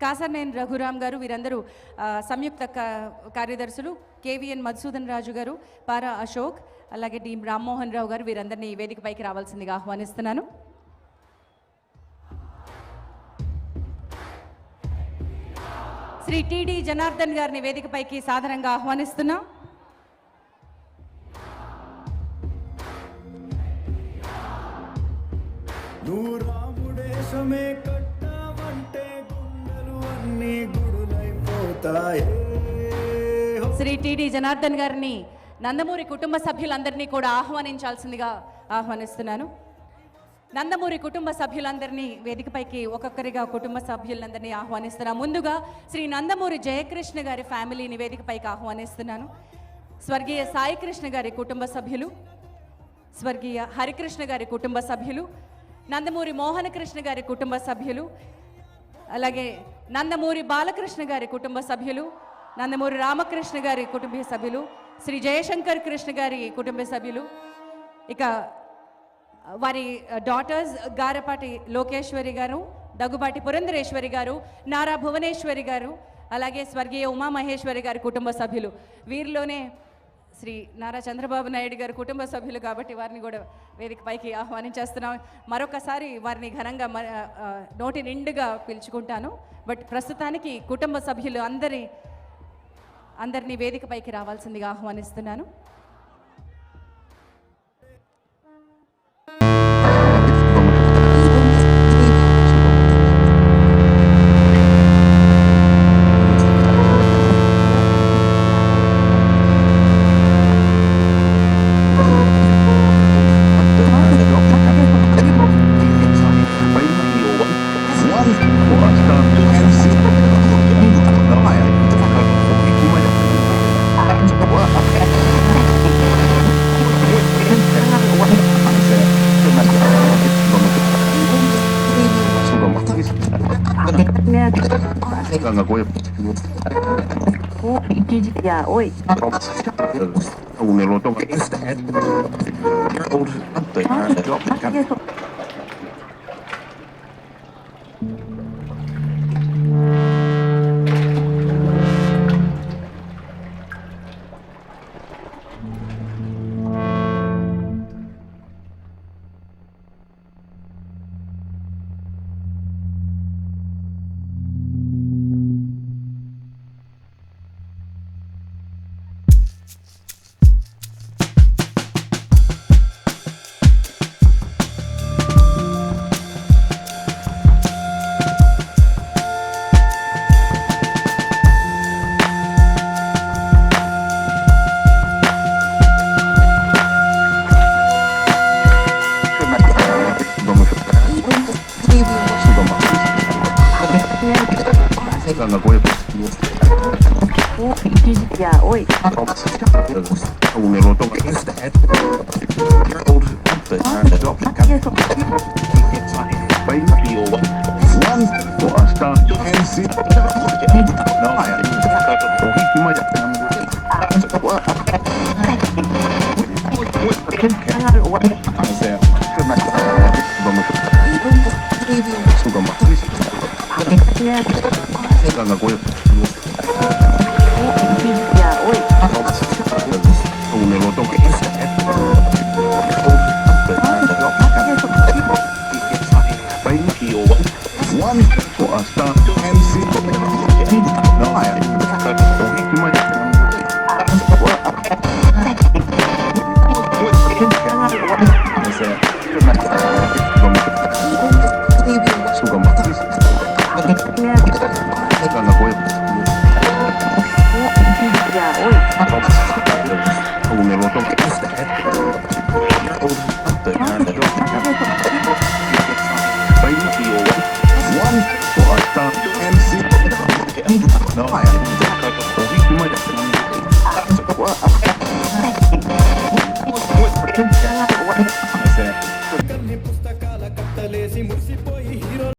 కాసర్నేని రఘురామ్ గారు వీరందరూ సంయుక్త కార్యదర్శులు, కేవీఎన్ మధుసూదన్ రాజు గారు, పారా అశోక్, అలాగే డి రామ్మోహన్ రావు గారు వీరందరినీ వేదికపైకి రావాల్సిందిగా ఆహ్వానిస్తున్నాను. శ్రీ టిడి జనార్దన్ గారిని వేదికపైకి సాదరంగా ఆహ్వానిస్తున్నాం. శ్రీ టిడి జనార్దన్ గారిని నందమూరి కుటుంబ సభ్యులందరినీ కూడా ఆహ్వానించాల్సిందిగా ఆహ్వానిస్తున్నాను. నందమూరి కుటుంబ సభ్యులందరినీ వేదికపైకి ఒక్కొక్కరిగా కుటుంబ సభ్యులందరినీ ఆహ్వానిస్తున్నాను. ముందుగా శ్రీ నందమూరి జయకృష్ణ గారి ఫ్యామిలీని వేదికపైకి ఆహ్వానిస్తున్నాను. స్వర్గీయ సాయికృష్ణ గారి కుటుంబ సభ్యులు, స్వర్గీయ హరికృష్ణ గారి కుటుంబ సభ్యులు, నందమూరి మోహనకృష్ణ గారి కుటుంబ సభ్యులు, అలాగే నందమూరి బాలకృష్ణ గారి కుటుంబ సభ్యులు, నందమూరి రామకృష్ణ గారి కుటుంబ సభ్యులు, శ్రీ జయశంకర్ కృష్ణ గారి కుటుంబ సభ్యులు, ఇక వారి డాటర్స్ గారపాటి లోకేశ్వరి గారు, దగ్గుబాటి పురంధరేశ్వరి గారు, నారా భువనేశ్వరి గారు, అలాగే స్వర్గీయ ఉమామహేశ్వరి గారి కుటుంబ సభ్యులు. వీరిలోనే శ్రీ నారా చంద్రబాబు నాయుడు గారి కుటుంబ సభ్యులు కాబట్టి వారిని కూడా వేదిక పైకి ఆహ్వానించేస్తున్నాం. మరొకసారి వారిని ఘనంగా నోటి నిండుగా పిలుచుకుంటాను. బట్ ప్రస్తుతానికి కుటుంబ సభ్యులు అందరినీ వేదిక పైకి రావాల్సిందిగా ఆహ్వానిస్తున్నాను. Ya, hoy. Un eloto. Ya, hoy. Un eloto. Ya.